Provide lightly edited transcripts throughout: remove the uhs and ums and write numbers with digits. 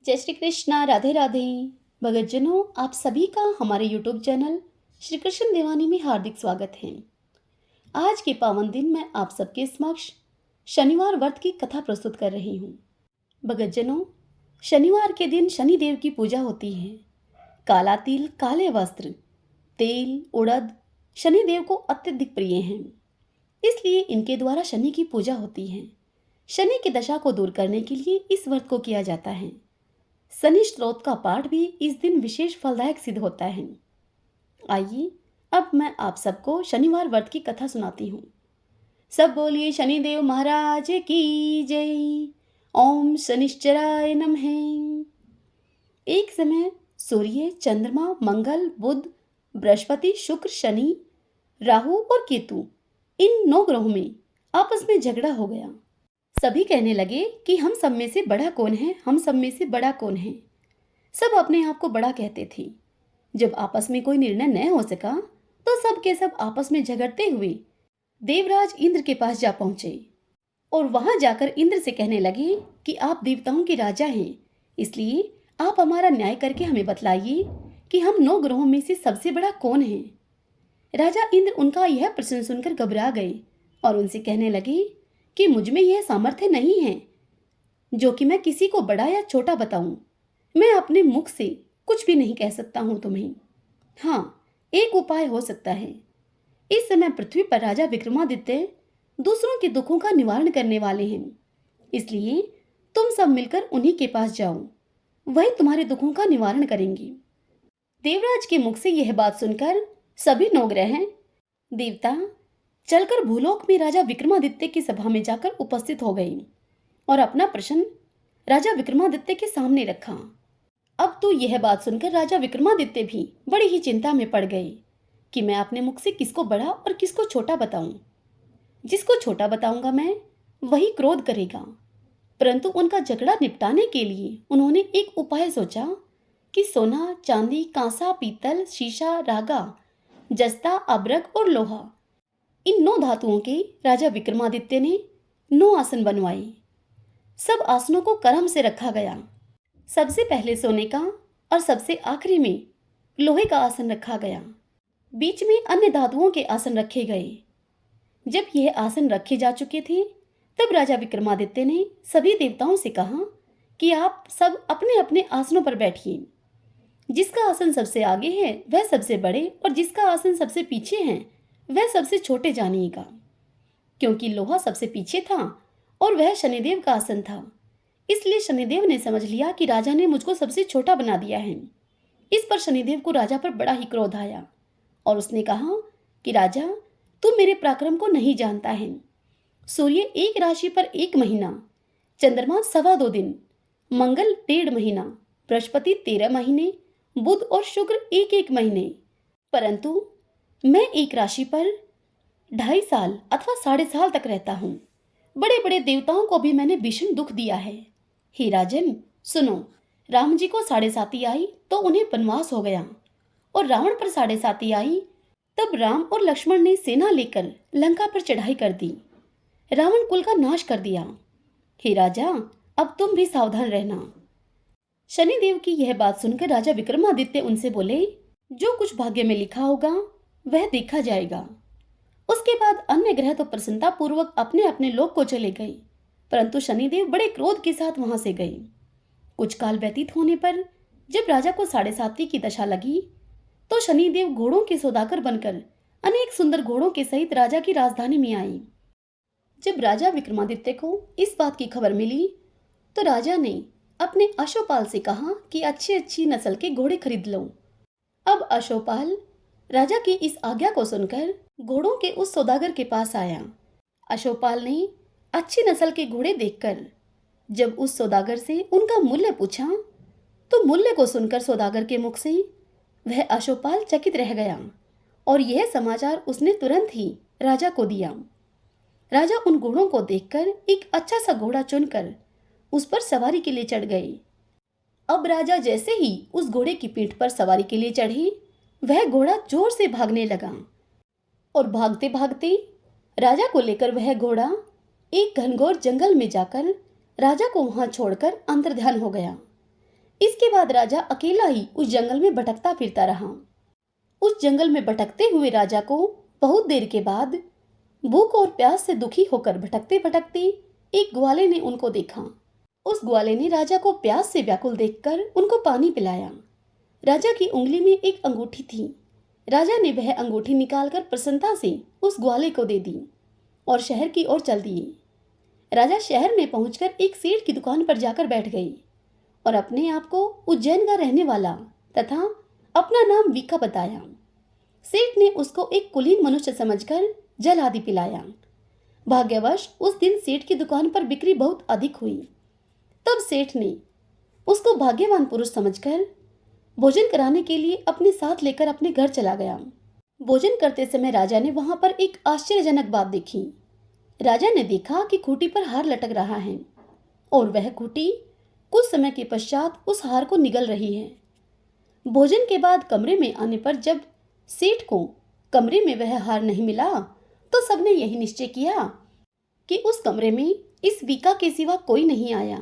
जय श्री कृष्णा। राधे राधे। भगतजनों, आप सभी का हमारे YouTube चैनल श्री कृष्ण देवानी में हार्दिक स्वागत है। आज के पावन दिन मैं आप सबके समक्ष शनिवार व्रत की कथा प्रस्तुत कर रही हूँ। भगतजनों, शनिवार के दिन शनि देव की पूजा होती है। काला तिल, काले वस्त्र, तेल, उड़द शनि देव को अत्यधिक प्रिय हैं, इसलिए इनके द्वारा शनि की पूजा होती है। शनि की दशा को दूर करने के लिए इस व्रत को किया जाता है। शनि स्तोत्र का पाठ भी इस दिन विशेष फलदायक सिद्ध होता है। आइए अब मैं आप सबको शनिवार व्रत की कथा सुनाती हूँ। सब बोलिए शनिदेव महाराज की जय। ओम शनिश्चराय नमः। एक समय सूर्य, चंद्रमा, मंगल, बुध, बृहस्पति, शुक्र, शनि, राहु और केतु इन 9 ग्रहों में आपस में झगड़ा हो गया। सभी कहने लगे कि हम सब में से बड़ा कौन है, हम सब में से बड़ा कौन है। सब अपने आप को बड़ा कहते थे। जब आपस में कोई निर्णय न हो सका तो सब के सब आपस में झगड़ते हुए देवराज इंद्र के पास जा पहुंचे और वहां जाकर इंद्र से कहने लगे कि आप देवताओं के राजा हैं, इसलिए आप हमारा न्याय करके हमें बतलाइए कि हम 9 ग्रहों में से सबसे बड़ा कौन है। राजा इंद्र उनका यह प्रश्न सुनकर घबरा गए और उनसे कहने लगे कि मुझ में यह सामर्थ्य नहीं है जो कि मैं किसी को बड़ा या छोटा बताऊं। मैं अपने मुख से कुछ भी नहीं कह सकता हूं तुम्हें। हाँ, एक उपाय हो सकता है। इस समय पृथ्वी पर राजा विक्रमादित्य दूसरों के दुखों का निवारण करने वाले हैं, इसलिए तुम सब मिलकर उन्हीं के पास जाओ, वही तुम्हारे दुखों का निवारण करेंगे। देवराज के मुख से यह बात सुनकर सभी 9 ग्रह देवता चलकर भूलोक में राजा विक्रमादित्य की सभा में जाकर उपस्थित हो गए और अपना प्रश्न राजा विक्रमादित्य के सामने रखा। अब तो यह बात सुनकर राजा विक्रमादित्य भी बड़ी ही चिंता में पड़ गए कि मैं अपने मुख से किसको बड़ा और किसको छोटा बताऊं। जिसको छोटा बताऊंगा मैं, वही क्रोध करेगा। परंतु उनका झगड़ा निपटाने के लिए उन्होंने एक उपाय सोचा कि सोना, चांदी, कांसा, पीतल, शीशा, रागा, जस्ता, अब्रक और लोहा इन 9 धातुओं के राजा विक्रमादित्य ने 9 आसन बनवाए। सब आसनों को क्रम से रखा गया। सबसे पहले सोने का और सबसे आखिरी में लोहे का आसन रखा गया। बीच में अन्य धातुओं के आसन रखे गए। जब यह आसन रखे जा चुके थे तब राजा विक्रमादित्य ने सभी देवताओं से कहा कि आप सब अपने अपने आसनों पर बैठिए। जिसका आसन सबसे आगे है वह सबसे बड़े और जिसका आसन सबसे पीछे है वह सबसे छोटे जानिएगा। क्योंकि लोहा सबसे पीछे था और वह शनिदेव का आसन था, इसलिए शनिदेव ने समझ लिया कि राजा ने मुझको सबसे छोटा बना दिया है। इस पर शनिदेव को राजा पर बड़ा ही क्रोध आया और उसने कहा कि राजा, तू मेरे पराक्रम को नहीं जानता है। सूर्य एक राशि पर 1 महीना, चंद्रमा 2.25 दिन, मंगल 1.5 महीना, बृहस्पति 13 महीने, बुध और शुक्र 1-1 महीने, परंतु मैं एक राशि पर 2.5 साल अथवा 3.5 साल तक रहता हूँ। बड़े बड़े देवताओं को भी मैंने भीषण दुख दिया है। हे राजन, सुनो, राम जी को 7.5 आई तो उन्हें वनवास हो गया और रावण पर 7.5 आई तब राम और लक्ष्मण ने सेना लेकर लंका पर चढ़ाई कर दी, रावण कुल का नाश कर दिया। हे राजा, अब तुम भी सावधान रहना। शनिदेव की यह बात सुनकर राजा विक्रमादित्य उनसे बोले, जो कुछ भाग्य में लिखा होगा वह देखा जाएगा। उसके बाद अन्य ग्रह तो प्रसन्नता पूर्वक अपने अपने लोक को चले गए, परंतु शनिदेव बड़े क्रोध के साथ वहां से गए। कुछ काल व्यतीत होने पर जब राजा को 7.5 की दशा लगी तो शनिदेव घोड़ों के सौदागर बनकर अनेक सुंदर घोड़ों के सहित राजा की राजधानी में आए। जब राजा विक्रमादित्य को इस बात की खबर मिली तो राजा ने अपने अश्वपाल से कहा कि अच्छी नस्ल के घोड़े खरीद लो। अब अश्वपाल राजा की इस आज्ञा को सुनकर घोड़ों के उस सौदागर के पास आया। अश्वपाल ने अच्छी नस्ल के घोड़े देखकर जब उस सौदागर से उनका मूल्य पूछा तो मूल्य को सुनकर सौदागर के मुख से वह अश्वपाल चकित रह गया और यह समाचार उसने तुरंत ही राजा को दिया। राजा उन घोड़ों को देखकर एक अच्छा सा घोड़ा चुनकर उस पर सवारी के लिए चढ़ गए। अब राजा जैसे ही उस घोड़े की पीठ पर सवारी के लिए चढ़े, वह घोड़ा जोर से भागने लगा और भागते भागते राजा को लेकर वह घोड़ा एक घनघोर जंगल में जाकर राजा को वहां छोड़कर अंतर्ध्यान हो गया। इसके बाद राजा अकेला ही उस जंगल में भटकता फिरता रहा। उस जंगल में भटकते हुए राजा को बहुत देर के बाद भूख और प्यास से दुखी होकर भटकते भटकते एक ग्वाले ने उनको देखा। उस ग्वाले ने राजा को प्यास से व्याकुल देखकर उनको पानी पिलाया। राजा की उंगली में एक अंगूठी थी। राजा ने वह अंगूठी निकालकर प्रसन्नता से उस ग्वाले को दे दी और शहर की ओर चल दिए। राजा शहर में पहुंचकर एक सेठ की दुकान पर जाकर बैठ गई और अपने आप को उज्जैन का रहने वाला तथा अपना नाम वीका बताया। सेठ ने उसको एक कुलीन मनुष्य समझकर जल आदि पिलाया। भाग्यवश उस दिन सेठ की दुकान पर बिक्री बहुत अधिक हुई। तब सेठ ने उसको भाग्यवान पुरुष समझकर भोजन कराने के लिए अपने साथ लेकर अपने घर चला गया। भोजन करते समय राजा ने वहां पर एक आश्चर्यजनक बात देखी। राजा ने देखा कि खूंटी पर हार लटक रहा है और वह खूंटी कुछ समय के पश्चात उस हार को निगल रही है। भोजन के बाद कमरे में आने पर जब सेठ को कमरे में वह हार नहीं मिला तो सबने यही निश्चय किया कि उस कमरे में इस वीका के सिवा कोई नहीं आया,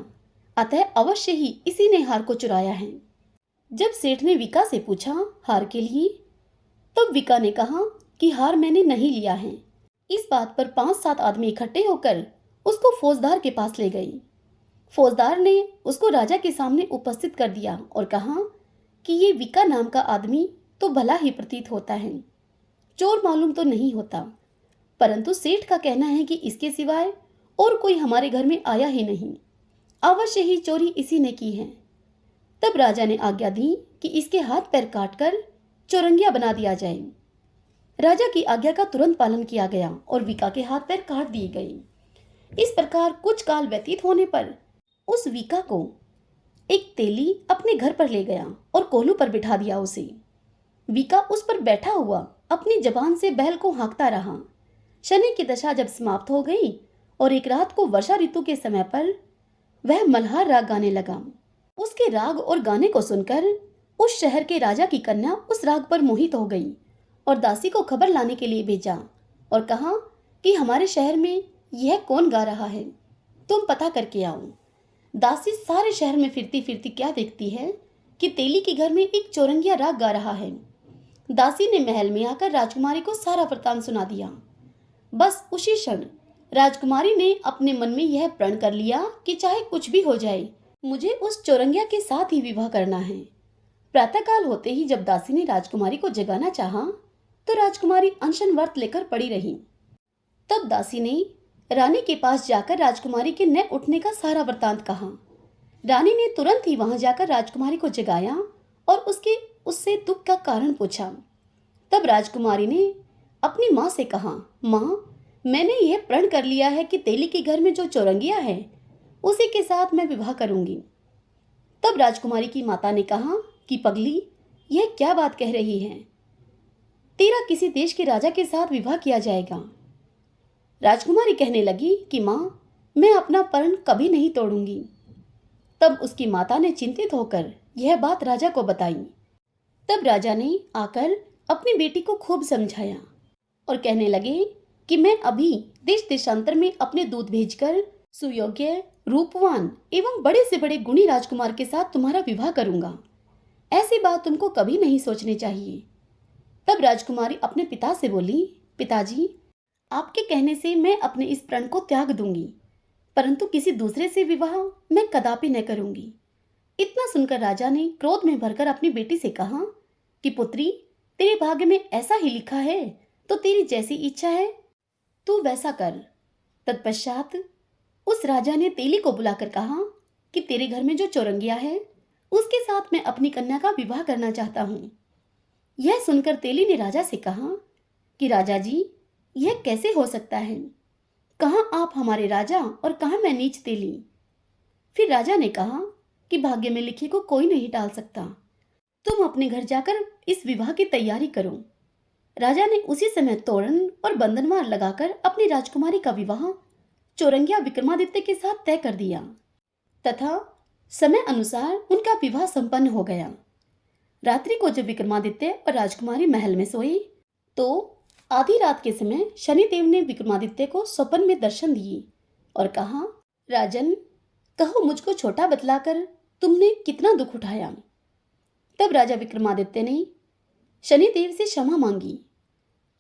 अतः अवश्य ही इसी ने हार को चुराया है। जब सेठ ने वीका से पूछा हार के लिए, तब वीका ने कहा कि हार मैंने नहीं लिया है। इस बात पर 5-7 आदमी इकट्ठे होकर उसको फौजदार के पास ले गए। फौजदार ने उसको राजा के सामने उपस्थित कर दिया और कहा कि ये वीका नाम का आदमी तो भला ही प्रतीत होता है, चोर मालूम तो नहीं होता, परंतु सेठ का कहना है कि इसके सिवाय और कोई हमारे घर में आया ही नहीं, अवश्य ही चोरी इसी ने की है। तब राजा ने आज्ञा दी कि इसके हाथ पैर काटकर चौरंगिया बना दिया जाए। राजा की आज्ञा का तुरंत पालन किया गया और वीका के हाथ पैर काट दिए गए। इस प्रकार कुछ काल व्यतीत होने पर उस वीका को एक तेली अपने घर पर ले गया और कोल्हू पर बिठा दिया उसे। वीका उस पर बैठा हुआ अपनी जबान से बैल को हाँकता रहा। शनि की दशा जब समाप्त हो गई और एक रात को वर्षा ऋतु के समय पर वह मल्हार राग गाने लगा। उसके राग और गाने को सुनकर उस शहर के राजा की कन्या उस राग पर मोहित हो गई और दासी को खबर लाने के लिए भेजा और कहा कि हमारे शहर में यह कौन गा रहा है, तुम पता करके आओ। दासी सारे शहर में फिरती फिरती क्या देखती है कि तेली के घर में एक चौरंगिया राग गा रहा है। दासी ने महल में आकर राजकुमारी को सारा वृत्तांत सुना दिया। बस उसी क्षण राजकुमारी ने अपने मन में यह प्रण कर लिया कि चाहे कुछ भी हो जाए, मुझे उस चौरंगिया के साथ ही विवाह करना है। प्रातःकाल होते ही जब दासी ने राजकुमारी को जगाना चाहा तो राजकुमारी अनशन व्रत लेकर पड़ी रही। तब दासी ने रानी के पास जाकर राजकुमारी के न उठने का सारा वृत्तांत कहा। रानी ने तुरंत ही वहां जाकर राजकुमारी को जगाया और उससे दुख का कारण पूछा। तब राजकुमारी ने अपनी माँ से कहा, माँ, मैंने यह प्रण कर लिया है कि तेली के घर में जो चौरंगिया है उसी के साथ मैं विवाह करूंगी। तब राजकुमारी की माता ने कहा कि पगली, यह क्या बात कह रही है, तेरा किसी देश के राजा के साथ विवाह किया जाएगा। राजकुमारी कहने लगी कि माँ, मैं अपना प्रण कभी नहीं तोड़ूंगी। तब उसकी माता ने चिंतित होकर यह बात राजा को बताई। तब राजा ने आकर अपनी बेटी को खूब समझाया और कहने लगे कि मैं अभी देश देशांतर में अपने दूत भेजकर सुयोग्य, रूपवान एवं बड़े से बड़े गुणी राजकुमार के साथ तुम्हारा विवाह करूंगा। ऐसी बात तुमको कभी नहीं सोचनी चाहिए। तब राजकुमारी अपने पिता से बोली, पिताजी, आपके कहने से मैं अपने इस प्रण को त्याग दूंगी, परंतु किसी दूसरे से विवाह मैं कदापि न करूंगी। इतना सुनकर राजा ने क्रोध में भरकर अपनी बेटी से कहा कि पुत्री, तेरे भाग्य में ऐसा ही लिखा है तो तेरी जैसी इच्छा है तू वैसा कर। तत्पश्चात उस राजा ने तेली को बुलाकर कहा कि तेरे घर में जो चौरंगिया है उसके साथ मैं अपनी कन्या का विवाह करना चाहता हूँ। यह सुनकर तेली ने राजा से कहा कि राजा जी, यह कैसे हो सकता है, कहाँ आप हमारे राजा और कहाँ मैं नीच तेली। फिर राजा ने कहा कि भाग्य में लिखे को कोई नहीं टाल सकता, तुम अपने घर जाकर इस विवाह की तैयारी करो। राजा ने उसी समय तोरण और बंधनवार लगाकर अपनी राजकुमारी का विवाह चौरंगिया विक्रमादित्य के साथ तय कर दिया तथा समय अनुसार उनका विवाह संपन्न हो गया। रात्रि को जब विक्रमादित्य और राजकुमारी महल में सोई तो आधी रात के समय शनिदेव ने विक्रमादित्य को स्वप्न में दर्शन दिए और कहा, राजन, कहो मुझको छोटा बतलाकर तुमने कितना दुख उठाया। तब राजा विक्रमादित्य ने शनिदेव से क्षमा मांगी।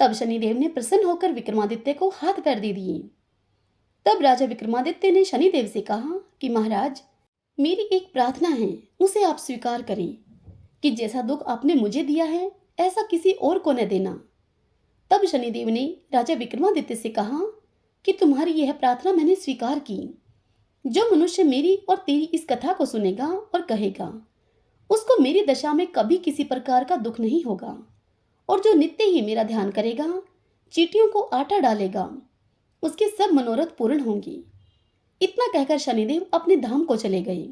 तब शनिदेव ने प्रसन्न होकर विक्रमादित्य को हाथ पैर दे दिए। तब राजा विक्रमादित्य ने शनिदेव से कहा कि महाराज, मेरी एक प्रार्थना है, उसे आप स्वीकार करें कि जैसा दुख आपने मुझे दिया है ऐसा किसी और को न देना। तब शनिदेव ने राजा विक्रमादित्य से कहा कि तुम्हारी यह प्रार्थना मैंने स्वीकार की। जो मनुष्य मेरी और तेरी इस कथा को सुनेगा और कहेगा, उसको मेरी दशा में कभी किसी प्रकार का दुख नहीं होगा, और जो नित्य ही मेरा ध्यान करेगा, चींटियों को आटा डालेगा, उसके सब मनोरथ पूर्ण होंगे। इतना कहकर शनिदेव अपने धाम को चले गए।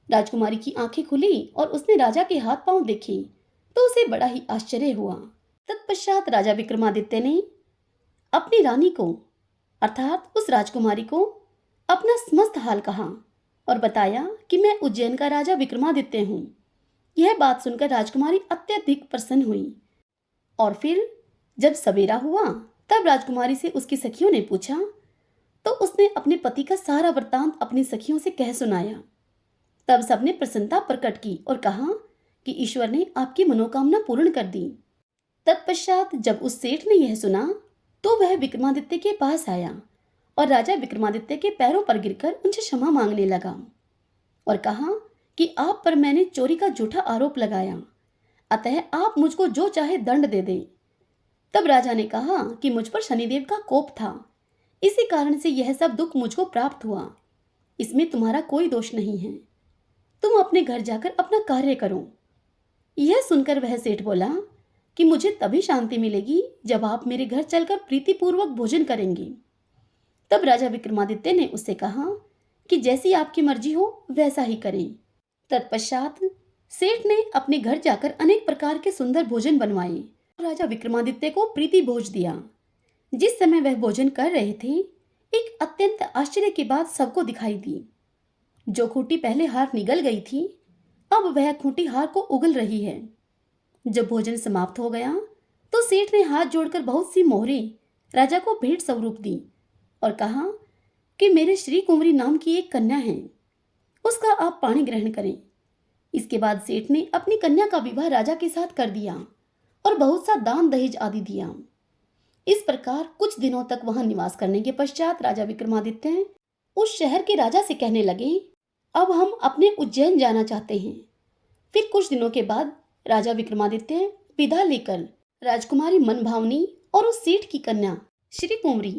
राजकुमारी की आंखें खुली और उसने राजा के हाथ पांव देखे तो उसे बड़ा ही आश्चर्य हुआ। तत्पश्चात राजा विक्रमादित्य ने अपनी रानी को अर्थात उस राजकुमारी को अपना समस्त हाल कहा और बताया कि मैं उज्जैन का राजा विक्रमादित्य हूँ। यह बात सुनकर राजकुमारी अत्यधिक प्रसन्न हुई। और फिर जब सवेरा हुआ तब राजकुमारी से उसकी सखियों ने पूछा तो उसने अपने पति का सारा वृत्तांत अपनी सखियों से कह सुनाया। तब सबने प्रसन्नता प्रकट की और कहा कि ईश्वर ने आपकी मनोकामना पूर्ण कर दी। तत्पश्चात जब उस सेठ ने यह सुना तो वह विक्रमादित्य के पास आया और राजा विक्रमादित्य के पैरों पर गिरकर उनसे क्षमा मांगने लगा और कहा कि आप पर मैंने चोरी का झूठा आरोप लगाया, अतः आप मुझको जो चाहे दंड दे दें। तब राजा ने कहा कि मुझ पर शनिदेव का कोप था, इसी कारण से यह सब दुख मुझको प्राप्त हुआ। इसमें तुम्हारा कोई दोष नहीं है। तुम अपने घर जाकर अपना कार्य करो। यह सुनकर वह सेठ बोला कि मुझे तभी शांति मिलेगी जब आप मेरे घर चलकर प्रीतिपूर्वक भोजन करेंगे। तब राजा विक्रमादित्य ने उससे कहा कि जैसी आपकी मर्जी हो वैसा ही करें। तत्पश्चात सेठ ने अपने घर जाकर अनेक प्रकार के सुंदर भोजन बनवाए। राजा विक्रमादित्य को प्रीति भोज दिया। जिस समय वह भोजन कर रहे थे, एक अत्यंत आश्चर्य की बात सबको दिखाई दी। जो खूंटी पहले हार निगल गई थी, अब वह खूंटी हार को उगल रही है। जब भोजन समाप्त हो गया तो सेठ ने हाथ जोड़कर बहुत सी मोहरें राजा को भेंट स्वरूप दी और कहा कि मेरे श्री कुंवरी नाम की एक कन्या है, उसका आप पाणी ग्रहण करें। इसके बाद सेठ ने अपनी कन्या का विवाह राजा के साथ कर दिया और बहुत सा दान दहेज आदि दिया। इस प्रकार कुछ दिनों तक वहां निवास करने के पश्चात राजा विक्रमादित्य उस शहर के राजा से कहने लगे, अब हम अपने उज्जैन जाना चाहते हैं। फिर कुछ दिनों के बाद राजा विक्रमादित्य विदा लेकर राजकुमारी मनभावनी और उस सेठ की कन्या श्री कुंवरी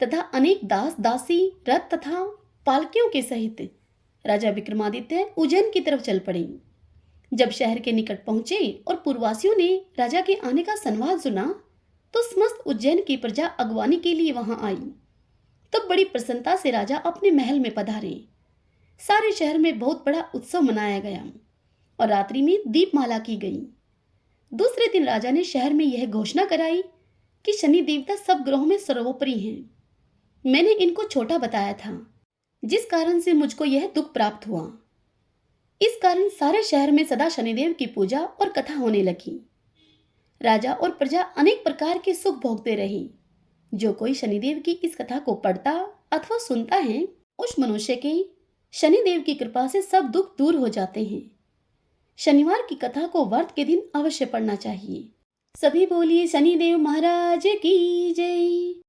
तथा अनेक दास दासी रथ तथा पालकियों के सहित राजा विक्रमादित्य उज्जैन की तरफ चल पड़े। जब शहर के निकट पहुंचे और पूर्ववासियों ने राजा के आने का संवाद सुना तो समस्त उज्जैन की प्रजा अगवानी के लिए वहां आई। तब बड़ी प्रसन्नता से राजा अपने महल में पधारे। सारे शहर में बहुत बड़ा उत्सव मनाया गया और रात्रि में दीपमाला की गई। दूसरे दिन राजा ने शहर में यह घोषणा कराई कि शनि देवता सब ग्रहों में सर्वोपरि हैं। मैंने इनको छोटा बताया था, जिस कारण से मुझको यह दुख प्राप्त हुआ। इस कारण सारे शहर में सदा शनिदेव की पूजा और कथा होने लगी। राजा और प्रजा अनेक प्रकार के सुख भोगते रहे। जो कोई शनिदेव की इस कथा को पढ़ता अथवा सुनता है, उस मनुष्य के शनिदेव की कृपा से सब दुख दूर हो जाते हैं। शनिवार की कथा को व्रत के दिन अवश्य पढ़ना चाहिए। सभी बोलिए शनिदेव महाराज की जय।